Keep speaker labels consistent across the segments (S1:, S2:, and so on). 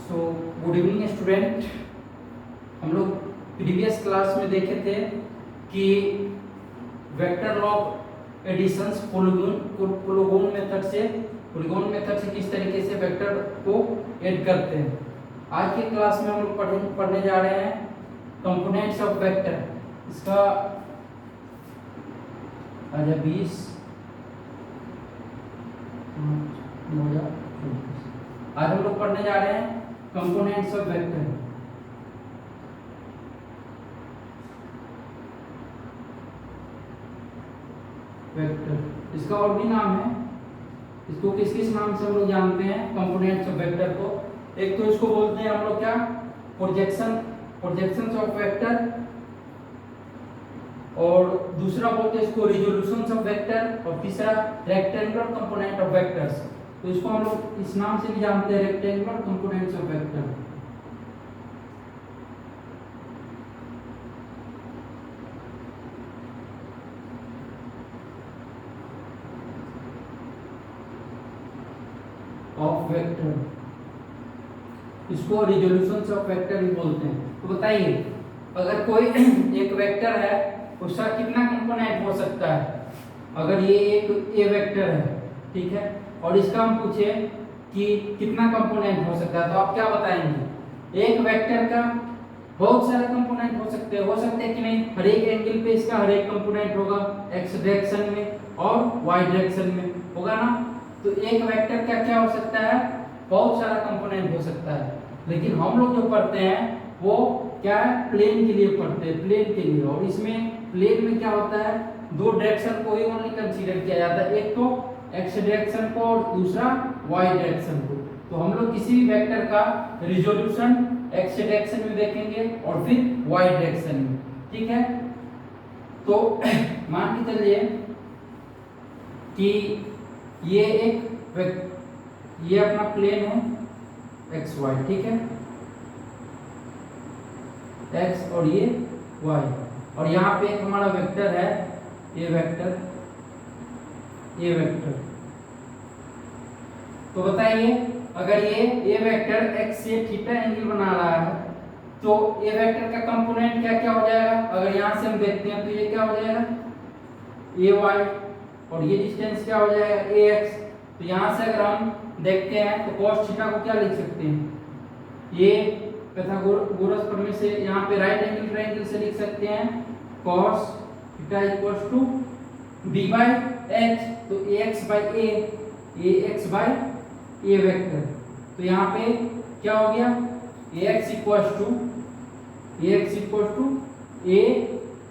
S1: So good evening student. हम लोग previous class में देखे थे कि vector log additions polygon method से किस तरीके से वेक्टर को ऐड करते हैं। आज के क्लास में हम लोग पढ़ने जा रहे हैं कंपोनेंट्स ऑफ वेक्टर। इसका आज 20 आज हम लोग पढ़ने जा रहे हैं कंपोनेंट्स ऑफ वेक्टर। वेक्टर इसका और भी नाम है, इसको किस किस नाम से हम लोग जानते हैं कंपोनेंट्स ऑफ वेक्टर को। एक तो इसको बोलते हैं हम लोग क्या, प्रोजेक्शंस ऑफ वेक्टर, और दूसरा बोलते हैं इसको रिजोल्यूशंस ऑफ वेक्टर, और तीसरा रेक्टेंगुलर कंपोनेंट ऑफ वेक्टर्स। तो इसको हम लोग इस नाम से भी जानते हैं rectangular components of vector. Of vector इसको रिजोल्यूशंस ऑफ वेक्टर भी बोलते हैं। तो बताइए, अगर कोई एक वेक्टर है उसका कितना कंपोनेंट हो सकता है। अगर ये एक ए वेक्टर है, ठीक है, और इसका हम पूछे कि कितना कंपोनेंट हो सकता है, तो आप क्या बताएंगे। एक वेक्टर का बहुत सारे कंपोनेंट हो सकते हैं कि नहीं। हर एक एंगल पे इसका हर एक कंपोनेंट होगा, एक्स डायरेक्शन में और वाई डायरेक्शन में होगा ना। तो एक वेक्टर का क्या हो सकता है, बहुत सारा कंपोनेंट हो सकता है। लेकिन हम लोग जो पढ़ते हैं वो क्या है, प्लेन के लिए पढ़ते हैं, प्लेन के लिए। और इसमें प्लेन में क्या होता है, दो डायरेक्शन को ही ओनली कंसीडर किया जाता है, एक तो एक्स डायरेक्शन को और दूसरा वाई डायरेक्शन को। तो हम लोग किसी भी वेक्टर का रिजोल्यूशन एक्स डायरेक्शन में देखेंगे और फिर वाई डायरेक्शन में, ठीक है। तो मान के चलिए कि ये अपना प्लेन है एक्स वाई, ठीक है, एक्स और ये वाई, और यहाँ पे एक हमारा वेक्टर है ये वेक्टर। तो बताइए, अगर ये वेक्टर एक्स से थीटा एंगल बना रहा है तो ये वेक्टर का कंपोनेंट क्या क्या हो जाएगा। अगर यहाँ से हम देखते हैं तो ये क्या हो जाएगा, ए वाई, और ये डिस्टेंस क्या हो जाएगा, ए एक्स। तो यहाँ से अगर हम देखते हैं तो cos थीटा को क्या लिख सकते हैं, ये पाइथागोरस प्रमेय से यहाँ पे राइट एंगल ट्रायंगल से लिख सकते हैं cos theta equals to b by h। तो ax बाय a वेक्टर। तो यहाँ पे क्या हो गया, ax equals to a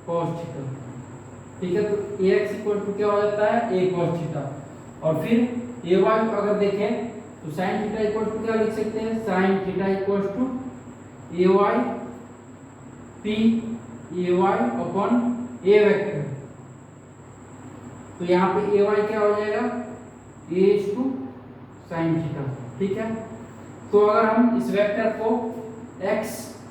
S1: cos theta, ठीक है। तो ax इक्वल्स टू क्या हो जाता है, a cos थीटा। और फिर ay अगर देखें तो sin थीटा इक्वल्स टू क्या लिख सकते हैं, sin theta equals to ay upon a vector. तो यहाँ पे ay क्या हो जाएगा, a टू sin थीटा, ठीक है। तो अगर हम इस वेक्टर को x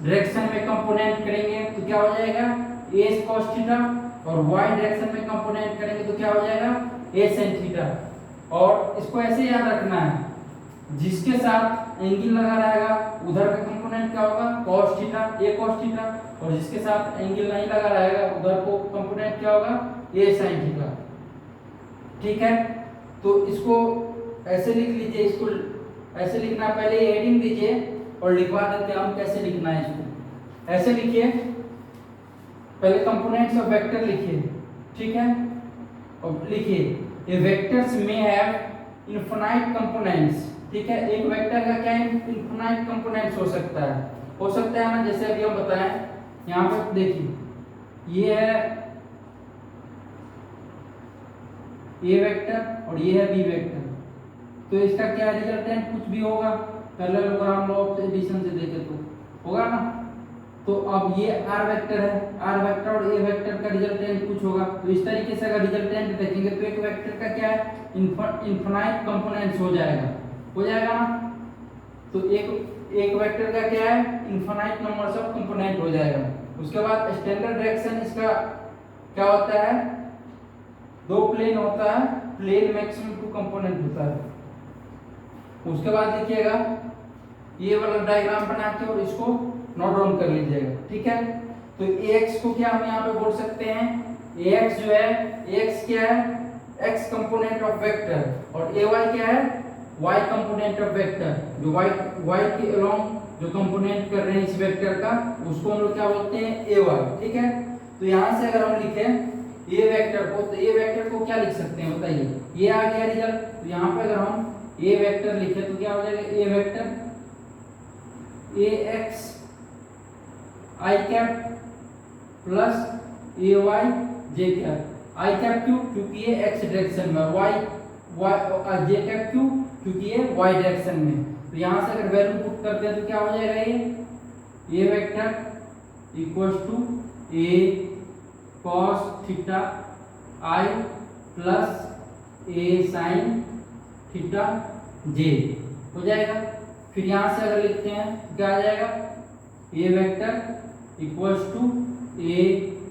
S1: डायरेक्शन में कंपोनेंट करेंगे तो क्या हो जाएगा, a cos थीटा, और y डायरेक्शन में कंपोनेंट करेंगे तो क्या हो जाएगा, a sin थीटा। और इसको ऐसे याद रखना है, जिसके साथ एंगल लगा रहेगा उधर का कंपोनेंट क्या होगा, cos theta, a cos theta, और जिसके साथ एंगल नहीं लगा रहेगा उधर को कंपोनेंट क्या होगा, a sin थीटा, ठीक है। तो इसको ऐसे लिख लीजिए, इसको ऐसे लिखना, पहले हेडिंग दीजिए और लिखवा देते हैं हम कैसे लिखना है इसको। ऐसे लिखिए, पहले कंपोनेंट्स ऑफ वेक्टर लिखिए, ठीक है, और लिखिए ए वेक्टर्स में हैव इनफिनाइट कंपोनेंट्स, ठीक है। एक वेक्टर का क्या इनफिनाइट कंपोनेंट्स हो सकता है ना, जैसे अभी हम बताएं। यहाँ पर देखिए, ये है ए वेक्टर और ये है बी वेक्टर। तो इसका क्या रिजल्टेंट कुछ भी होगा, पैरेललोग्राम लॉ ऑफ एडिशन से देखे तो होगा ना। तो अब ये आर वेक्टर है, आर वेक्टर और ए वेक्टर का रिजल्टेंट कुछ होगा। तो इस तरीके से अगर रिजल्टेंट देखेंगे तो एक वेक्टर का क्या है, इनफिनाइट कंपोनेंट्स हो जाएगा ना। तो एक वेक्टर का क्या है, इनफिनाइट नंबर्स ऑफ कंपोनेंट हो जाएगा। उसके बाद स्टैंडर्ड डायरेक्शन इसका क्या होता है, दो प्लेन होता है, प्लेन मैक्सिमम 2 कंपोनेंट होता है। उसके बाद लिखिएगा ये वाला डायग्राम बना के और इसको नोट डाउन कर लीजिएगा, ठीक है। तो ax को क्या हम यहाँ पे बोल सकते हैं, ax जो है, ax क्या है, x कंपोनेंट ऑफ वेक्टर, और ay क्या है, y कंपोनेंट ऑफ वेक्टर। जो y के अलोंग जो कंपोनेंट कर रहे हैं इस वेक्टर का, उसको हम लोग क्या बोलते हैं, ay, ठीक है। तो यहाँ से अगर हम लिखें a वेक्टर को, तो a वेक्टर को क्या लिख सकते हैं बताइए, ये आ गया रिजल्ट। तो यहाँ पे अगर हम a वेक्टर लिखे तो क्या हो जाएगा, a vector ax i cap plus ay j cap. i cap क्यों, क्योंकि ये x डायरेक्शन में, y j कैप क्यों, क्योंकि ये y डायरेक्शन में। तो यहाँ से अगर वैल्यू पुट करते हैं तो क्या हो जाएगा, ये a vector equals to a cos theta i plus a sin theta j हो जाएगा। फिर यहाँ से अगर लिखते हैं क्या आ जाएगा, a vector equals to a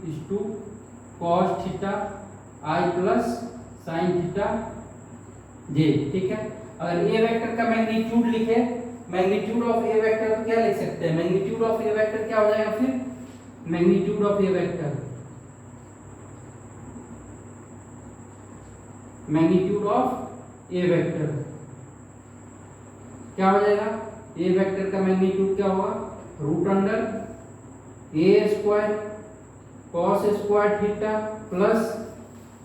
S1: is to cos theta i plus sin theta j, ठीक है। अगर a वेक्टर का मैग्नीट्यूड लिखे, मैग्नीट्यूड ऑफ a वेक्टर तो क्या लिख सकते हैं, मैग्नीट्यूड ऑफ a वेक्टर क्या हो जाएगा, फिर magnitude of a vector, magnitude of a vector क्या हो जाएगा, a वेक्टर का मैग्नीट्यूड क्या होगा, root under a square cos square theta plus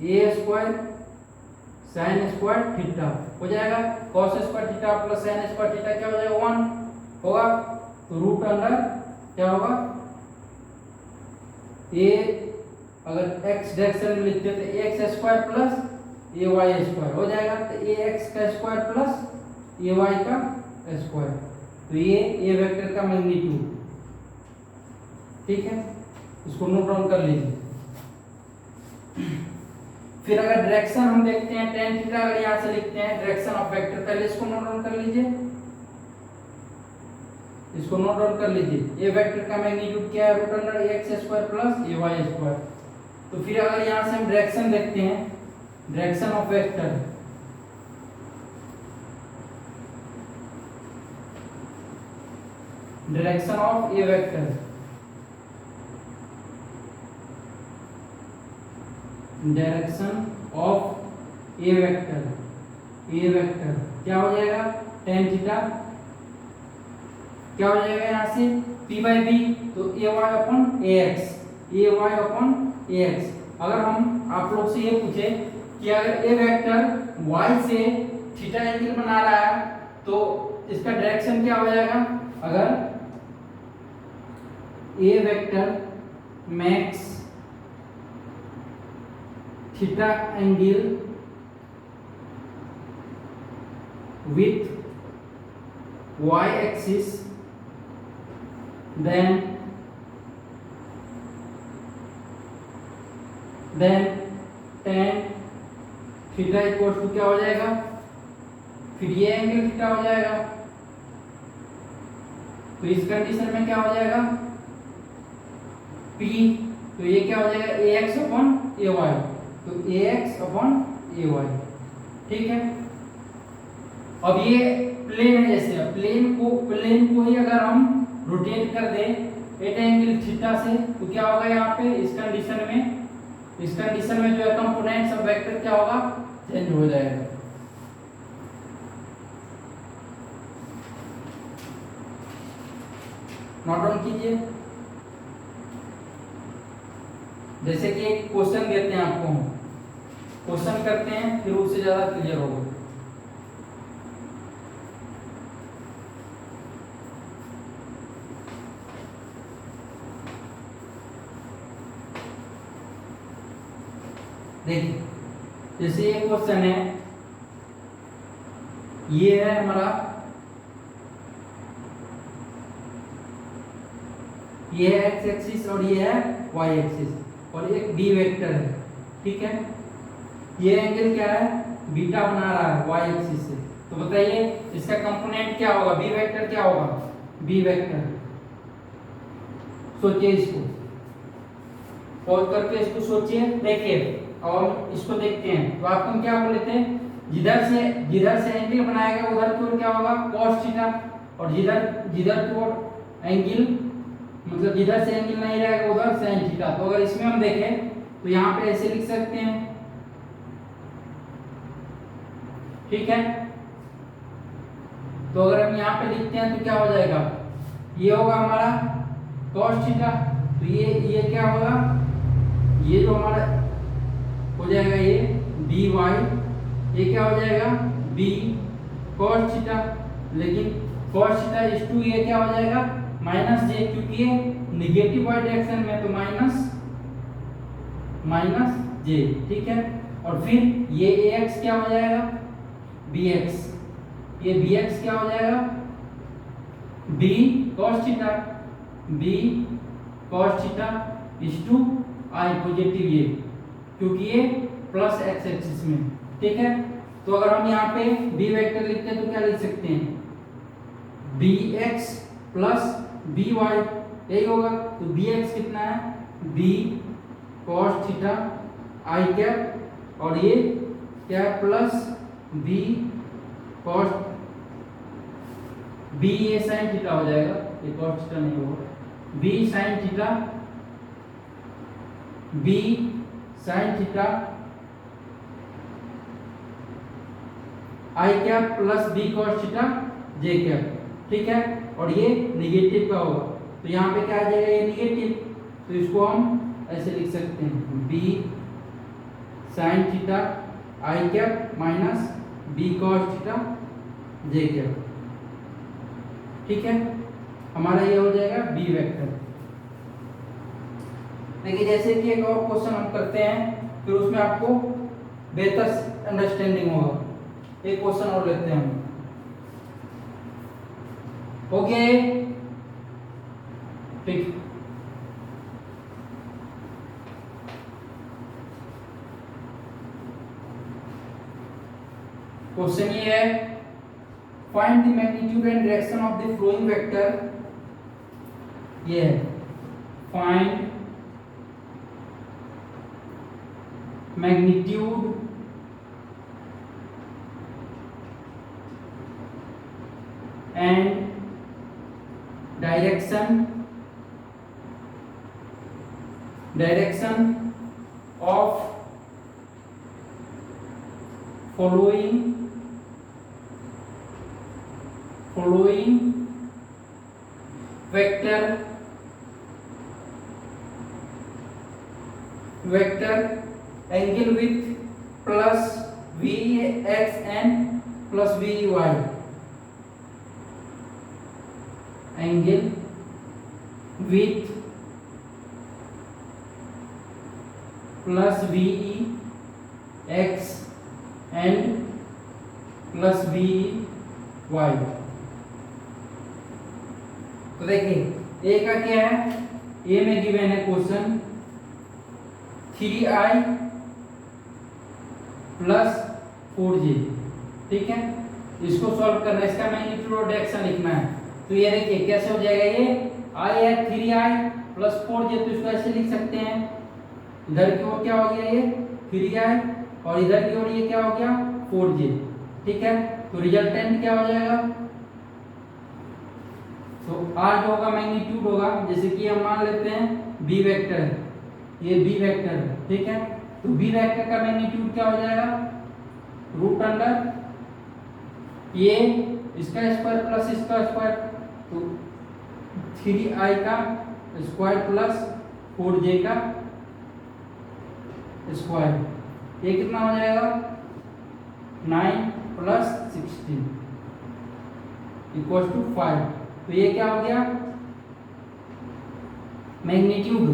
S1: a square sin square theta हो जाएगा। cos square theta plus sin square theta क्या हो जाएगा, 1 होगा। तो रूट अंडर क्या होगा, a अगर x डायरेक्शन में लिखते हैं तो x square plus ay square हो जाएगा। तो ax का स्क्वायर प्लस ay का स्क्वायर, तो ये a वेक्टर का मैग्नीट्यूड, ठीक है। इसको नोट डाउन कर लीजिए। फिर अगर डायरेक्शन हम देखते हैं, tan थीटा अगर यहाँ से लिखते हैं डायरेक्शन ऑफ वेक्टर, पहले इसको नोट डाउन कर लीजिए, इसको नोट डाउन कर लीजिए। a वेक्टर का मैग्नीट्यूड क्या है, root under x square plus ay square. तो फिर अगर यहाँ से हम डायरेक्शन देखते हैं, direction of vector, direction of a vector, direction of a vector, a vector क्या हो जाएगा, tan थीटा क्या हो जाएगा यहाँ से p बाई बी, तो ay upon ax, ay upon ax। अगर हम आप लोग से ये पूछे कि अगर a वेक्टर y से थीटा एंगल बना रहा है तो इसका डायरेक्शन क्या हो जाएगा, अगर a vector makes theta angle with y axis, then tan theta equal to क्या हो जाएगा, फिर ये एंगल थीटा हो जाएगा। तो इस कंडीशन में क्या हो जाएगा, P, तो ये क्या हो जाएगा ax अपॉन ay, तो ax अपॉन ay, ठीक है। अब ये प्लेन है, जैसे प्लेन को ही अगर हम रोटेट कर दें एट एंगल थीटा से, तो क्या होगा यहाँ पे इस कंडीशन में जो है कंपोनेंट्स ऑफ वेक्टर क्या होगा, चेंज हो जाएगा। नोट डाउन कीजिए। जैसे कि एक क्वेश्चन देते हैं आपको, क्वेश्चन करते हैं फिर उससे ज्यादा क्लियर होगा। देखिए जैसे ये क्वेश्चन है, ये है हमारा, ये है x एक्सिस और ये है y एक्सिस, और एक b वेक्टर है, ठीक है। ये एंगल क्या है, बीटा बना रहा है y एक्सिस से। तो बताइए इसका कंपोनेंट क्या होगा, b वेक्टर क्या होगा, b वेक्टर। सोचिए इसको, पॉज करके इसको सोचिए, देखिए और इसको देखते हैं। तो आपको क्या बोले थे, जिधर से एंगल बनाएगा उधर की ओर क्या होगा, cos थीटा, और जिधर जिधर तो एंगल मतलब जिधर से एंगल नहीं रहेगा उधर साइन थीटा। तो अगर इसमें हम देखें तो यहाँ पे ऐसे लिख सकते हैं, ठीक है। तो अगर हम यहाँ पे लिखते हैं तो क्या हो जाएगा, ये होगा हमारा cos थीटा। तो ये क्या होगा, ये जो हमारा हो जाएगा ये dy, ये क्या हो जाएगा b cos थीटा। लेकिन cos थीटा इस टू ये क्या हो जाएगा माइनस जे, क्योंकि ये निगेटिव वाई डायरेक्शन में, तो माइनस जे, ठीक है। और फिर ये ax क्या हो जाएगा bx, ये bx क्या हो जाएगा b cos theta, b cos theta इस टू i पॉजिटिव ये, क्योंकि ये प्लस एक्स एक्सिस में, ठीक है। तो अगर हम यहाँ पे b वेक्टर लिखते हैं तो क्या लिख सकते हैं bx प्लस by, यही होगा। तो bx कितना है b cos theta i cap, और ये क्या है प्लस b cos, b ये sin थीटा हो जाएगा, ये cos थीटा नहीं होगा, b sin theta, b sin theta i cap plus b cos theta j cap, ठीक है। और ये निगेटिव का होगा, तो यहाँ पे क्या आ जाएगा ये निगेटिव, तो इसको हम ऐसे लिख सकते हैं b sin theta i cap minus b cos theta j cap, ठीक है। हमारा ये हो जाएगा b वेक्टर। देखिए जैसे कि एक और क्वेश्चन हम करते हैं, फिर उसमें आपको बेहतर अंडरस्टैंडिंग होगा। एक क्वेश्चन और लेते हैं हम, ओके, ठीक। क्वेश्चन ये है, find the magnitude and direction of the flowing vector. ये है find magnitude and direction of following vector angle with plus vx and plus vy, angle with plus vex and plus vy। तो देखिए ए का क्या है, ए में गिवन है question 3i plus 4j, ठीक है। इसको सॉल्व करना है, इसका मैग्नीट्यूड और डायरेक्शन लिखना है। तो ये देखिए कैसे हो जाएगा, ये i है 3i प्लस 4j, तो इसको ऐसे लिख सकते हैं, इधर की ओर क्या हो गया ये 3i और इधर की ओर ये क्या हो गया 4j, ठीक है। तो रिजल्टेंट क्या हो जाएगा, तो r जो होगा मैग्नीट्यूड होगा, जैसे कि हम मान लेते हैं b वेक्टर, ये b वेक्टर है, ठीक है। तो b वेक्टर का मैग्नीट्यूड क्या हो जाएगा रूट अंडर ये इसका स्क्वायर प्लस इसका स्क्वायर, तो 3i का स्क्वायर प्लस 4j का स्क्वायर, ये कितना हो जाएगा 9 प्लस 16 इक्वल टू 5। तो ये क्या हो गया मैग्नीट्यूड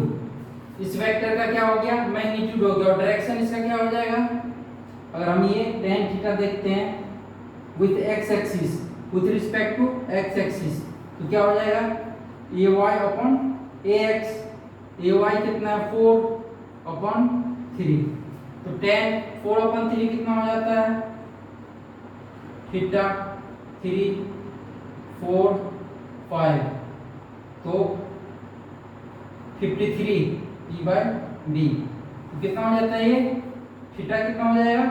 S1: इस वेक्टर का क्या हो गया मैग्नीट्यूड हो गया, और डायरेक्शन इसका क्या हो जाएगा, अगर हम ये tan थीटा देखते हैं with x axis with respect to x axis, तो क्या हो जाएगा ay अपॉन ax, ay कितना है 4 अपॉन 3, तो tan 4 अपॉन 3 कितना हो जाता है थीटा 3 4 5, तो 53 e बाय b, तो कितना हो जाता है ये थीटा कितना हो जाएगा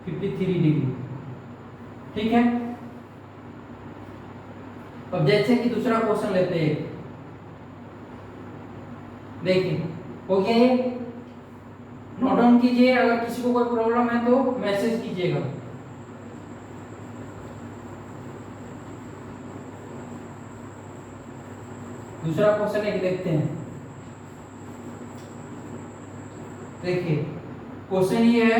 S1: 53 डिग्री, ठीक है। अब जैसे कि दूसरा क्वेश्चन लेते हैं, देखिए हो गया ये, नोट डाउन कीजिए, अगर किसी को कोई प्रॉब्लम है तो मैसेज कीजिएगा। दूसरा क्वेश्चन एक देखते हैं। देखिए क्वेश्चन ये है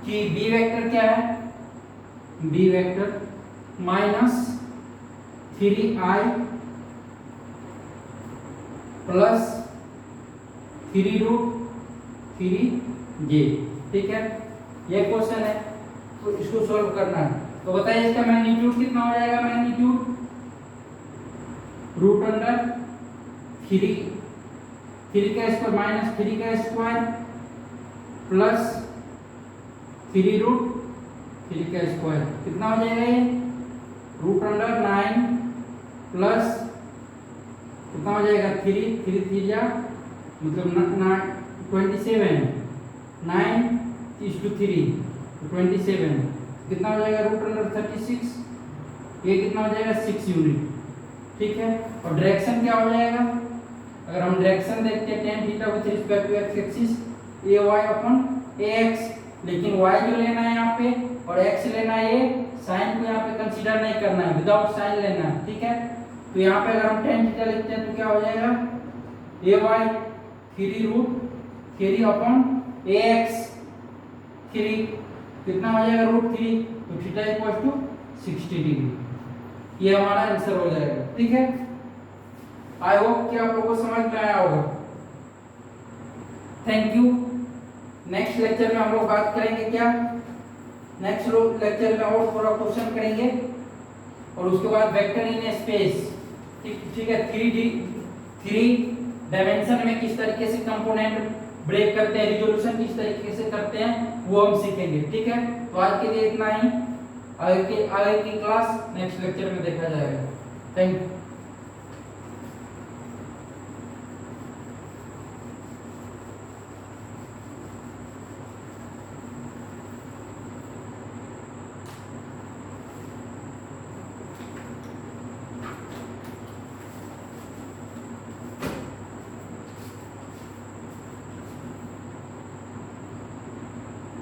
S1: कि बी वेक्टर क्या है, B vector -3i plus 3√3j, ठीक है, ये क्वेश्चन है, तो इसको सॉल्व करना है। तो बताइए इसका मैग्नीट्यूड कितना हो जाएगा, मैग्नीट्यूड √3 का स्क्वायर -3 का स्क्वायर प्लस 3√3 का स्क्वायर, कितना हो जाएगा ये, √9 प्लस कितना हो जाएगा 3 3 जा मतलब 27, 9:3 27, कितना हो जाएगा √36, ये कितना हो जाएगा 6 यूनिट, ठीक है। और डायरेक्शन क्या हो जाएगा, अगर हम डायरेक्शन देखते हैं tan theta with respect to x axis ay/ax, लेकिन y जो लेना है यहाँ पे और x लेना है, ये साइन को यहाँ पे कंसीडर नहीं करना है, विदाउट साइन लेना है, ठीक है। तो यहाँ पे अगर हम tan थीटा लिखते हैं तो क्या हो जाएगा ay 3√3/ax, 3 कितना हो जाएगा √3, तो थीटा इक्वल्स टू 60 डिग्री, ये हमारा आंसर हो जाएगा, ठीक है। आई होप कि आप लोगों को समझ में आया होगा। Thank you. नेक्स्ट लेक्चर में हम लोग बात करेंगे क्या, नेक्स्ट लेक्चर में और थोड़ा क्वेश्चन करेंगे और उसके बाद वेक्टर इन स्पेस, ठीक है, 3 डायमेंशन में किस तरीके से कंपोनेंट ब्रेक करते हैं, रिजोल्यूशन किस तरीके से करते हैं, वो हम सीखेंगे, ठीक है। तो आज के लिए इतना ही, आगे की क्लास नेक्स्ट लेक्चर में देखा जाएगा। Thank you.